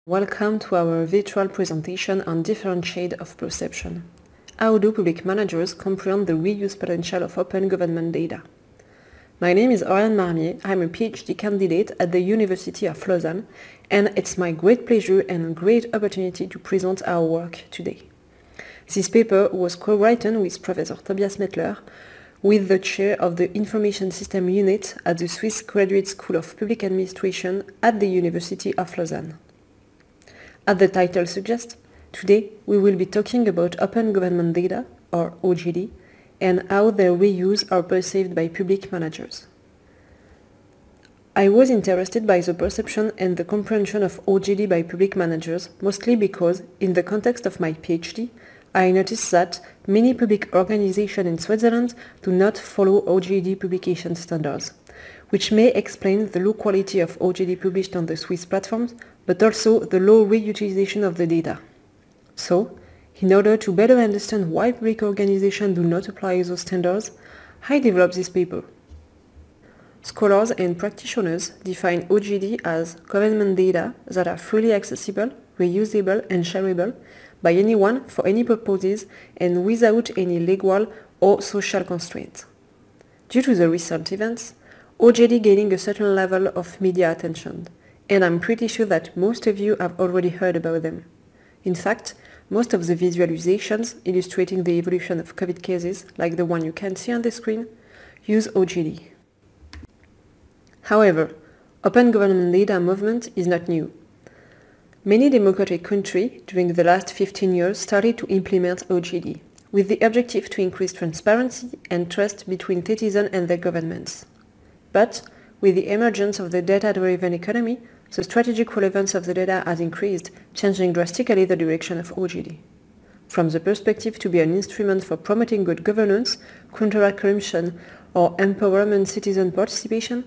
Welcome to our virtual presentation on different shades of perception. How do public managers comprehend the reuse potential of open government data? My name is Oriane Marmier. I'm a PhD candidate at the University of Lausanne, and it's my great pleasure and great opportunity to present our work today. This paper was co-written with Professor Tobias Mettler, with the chair of the Information System Unit at the Swiss Graduate School of Public Administration at the University of Lausanne. As the title suggests, today we will be talking about open government data, or OGD, and how their reuse are perceived by public managers. I was interested by the perception and the comprehension of OGD by public managers, mostly because, in the context of my PhD, I noticed that many public organizations in Switzerland do not follow OGD publication standards, which may explain the low quality of OGD published on the Swiss platforms, but also the low reutilization of the data. So, in order to better understand why public organizations do not apply those standards, I developed this paper. Scholars and practitioners define OGD as government data that are freely accessible, reusable and shareable by anyone for any purposes and without any legal or social constraints. Due to the recent events, OGD gaining a certain level of media attention, and I'm pretty sure that most of you have already heard about them. In fact, most of the visualizations illustrating the evolution of COVID cases, like the one you can see on the screen, use OGD. However, open government data movement is not new. Many democratic countries during the last 15 years started to implement OGD, with the objective to increase transparency and trust between citizens and their governments. But, with the emergence of the data-driven economy, the strategic relevance of the data has increased, changing drastically the direction of OGD. From the perspective to be an instrument for promoting good governance, counteract corruption, or empowerment citizen participation,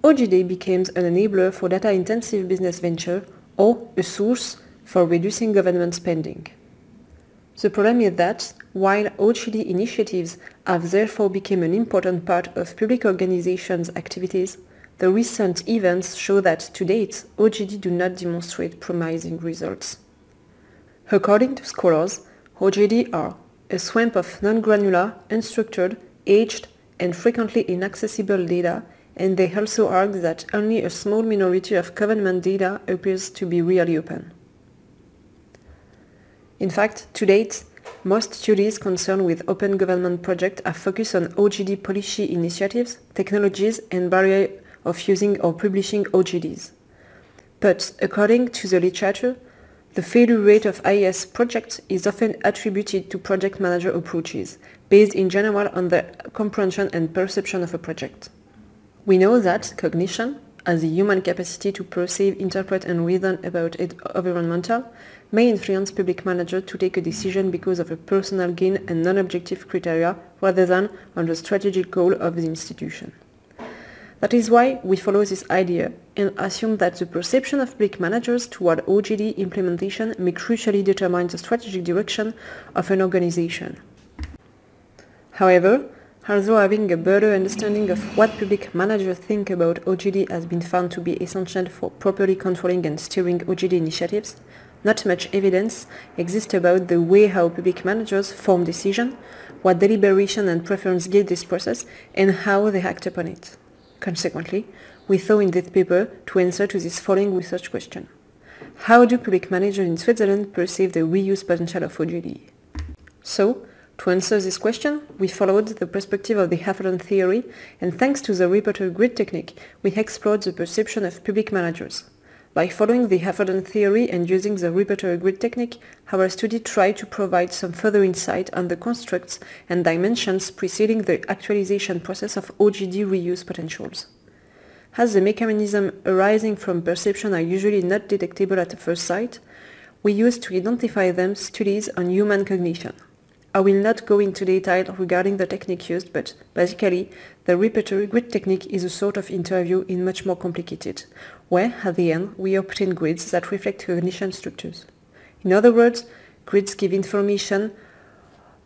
OGD became an enabler for data-intensive business venture or a source for reducing government spending. The problem is that, while OGD initiatives have therefore become an important part of public organizations' activities, the recent events show that, to date, OGD do not demonstrate promising results. According to scholars, OGD are a swamp of non-granular, unstructured, aged, and frequently inaccessible data, and they also argue that only a small minority of government data appears to be really open. In fact, to date, most studies concerned with open government projects are focused on OGD policy initiatives, technologies, and barriers of using or publishing OGDs. But, according to the literature, the failure rate of IS projects is often attributed to project manager approaches, based in general on the comprehension and perception of a project. We know that cognition, as the human capacity to perceive, interpret and reason about its environmental, may influence public managers to take a decision because of a personal gain and non-objective criteria rather than on the strategic goal of the institution. That is why we follow this idea and assume that the perception of public managers toward OGD implementation may crucially determine the strategic direction of an organization. However, although having a better understanding of what public managers think about OGD has been found to be essential for properly controlling and steering OGD initiatives, not much evidence exists about the way how public managers form decisions, what deliberation and preference guide this process, and how they act upon it. Consequently, we thought in this paper to answer to this following research question. How do public managers in Switzerland perceive the reuse potential of OGD? So, to answer this question, we followed the perspective of the Hafodon theory, and thanks to the Repertory grid technique, we explored the perception of public managers. By following the Hafodon theory and using the Repertory grid technique, our study tried to provide some further insight on the constructs and dimensions preceding the actualization process of OGD reuse potentials. As the mechanisms arising from perception are usually not detectable at first sight, we used to identify them studies on human cognition. I will not go into detail regarding the technique used, but basically, the Repertory grid technique is a sort of interview in much more complicated, where, at the end, we obtain grids that reflect cognition structures. In other words, grids give information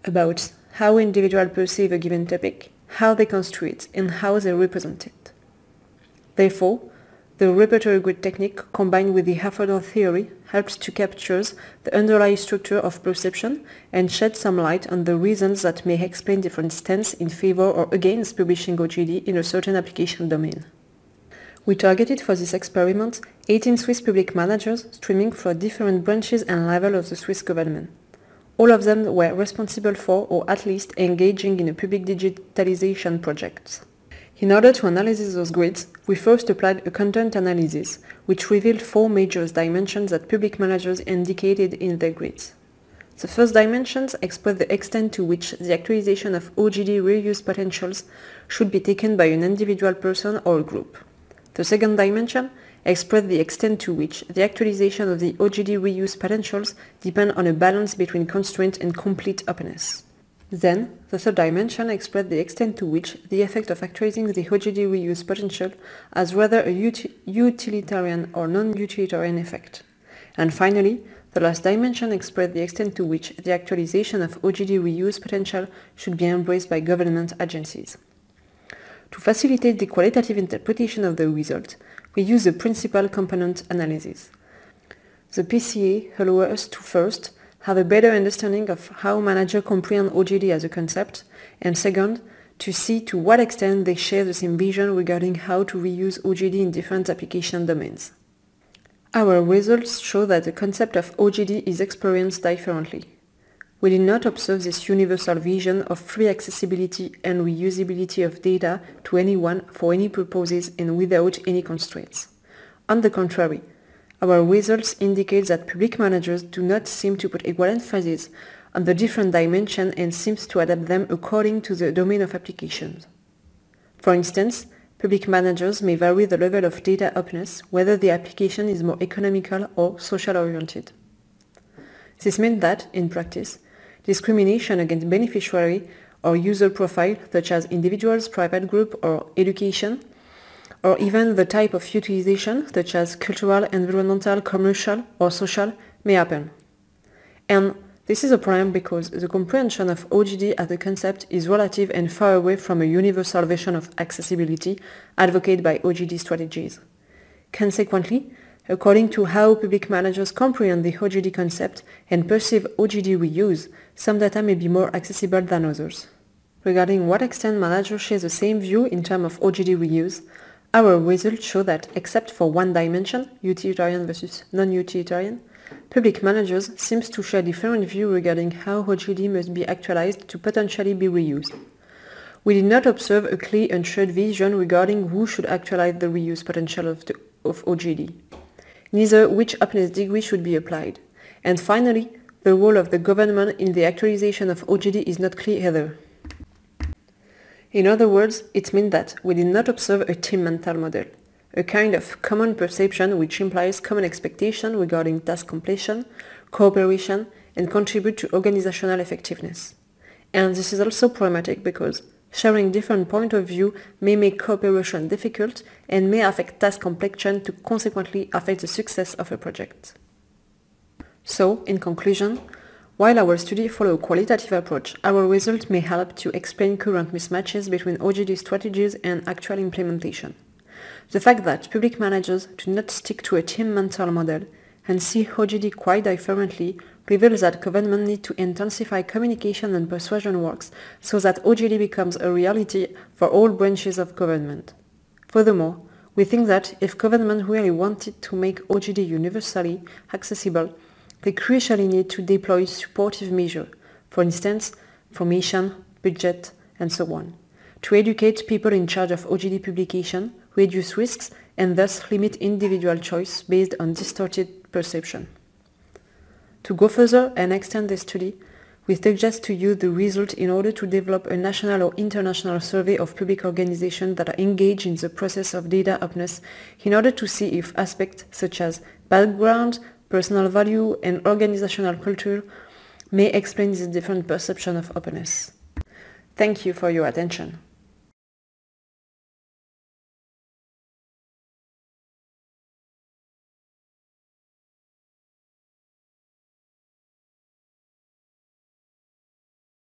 about how individuals perceive a given topic, how they construe it, and how they represent it. Therefore, The repertory grid technique, combined with the affordable theory, helps to capture the underlying structure of perception and shed some light on the reasons that may explain different stances in favor or against publishing OGD in a certain application domain. We targeted for this experiment 18 Swiss public managers streaming from different branches and levels of the Swiss government. All of them were responsible for, or at least engaging in a public digitalization project. In order to analyze those grids, we first applied a content analysis, which revealed 4 major dimensions that public managers indicated in their grids. The first dimensions express the extent to which the actualization of OGD reuse potentials should be taken by an individual person or a group. The second dimension express the extent to which the actualization of the OGD reuse potentials depend on a balance between constraint and complete openness. Then, the third dimension expresses the extent to which the effect of actualizing the OGD reuse potential has rather a utilitarian or non-utilitarian effect. And finally, the last dimension expresses the extent to which the actualization of OGD reuse potential should be embraced by government agencies. To facilitate the qualitative interpretation of the result, we use the principal component analysis. The PCA allows us to first have a better understanding of how managers comprehend OGD as a concept, and second, to see to what extent they share the same vision regarding how to reuse OGD in different application domains. Our results show that the concept of OGD is experienced differently. We did not observe this universal vision of free accessibility and reusability of data to anyone for any purposes and without any constraints. On the contrary, our results indicate that public managers do not seem to put equal emphasis on the different dimensions and seems to adapt them according to the domain of applications. For instance, public managers may vary the level of data openness, whether the application is more economical or social-oriented. This means that, in practice, discrimination against beneficiary or user profile, such as individuals, private group, or education, or even the type of utilization, such as cultural, environmental, commercial, or social, may happen. And this is a problem because the comprehension of OGD as a concept is relative and far away from a universal vision of accessibility advocated by OGD strategies. Consequently, according to how public managers comprehend the OGD concept and perceive OGD reuse, some data may be more accessible than others. Regarding what extent managers share the same view in terms of OGD reuse, our results show that, except for one dimension, utilitarian versus non-utilitarian, public managers seem to share different views regarding how OGD must be actualized to potentially be reused. We did not observe a clear and shared vision regarding who should actualize the reuse potential of OGD, neither which openness degree should be applied, and finally, the role of the government in the actualization of OGD is not clear either. In other words, it means that we did not observe a team mental model, a kind of common perception which implies common expectation regarding task completion, cooperation, and contribute to organizational effectiveness. And this is also problematic because sharing different points of view may make cooperation difficult and may affect task completion to consequently affect the success of a project. So, in conclusion, while our study follows a qualitative approach, our results may help to explain current mismatches between OGD strategies and actual implementation. The fact that public managers do not stick to a team mental model and see OGD quite differently reveals that government need to intensify communication and persuasion works so that OGD becomes a reality for all branches of government. Furthermore, we think that if government really wanted to make OGD universally accessible, they crucially need to deploy supportive measures, for instance, formation, budget, and so on, to educate people in charge of OGD publication, reduce risks, and thus limit individual choice based on distorted perception. To go further and extend the study, we suggest to use the result in order to develop a national or international survey of public organizations that are engaged in the process of data openness in order to see if aspects such as background, personal value, and organizational culture may explain this different perception of openness. Thank you for your attention.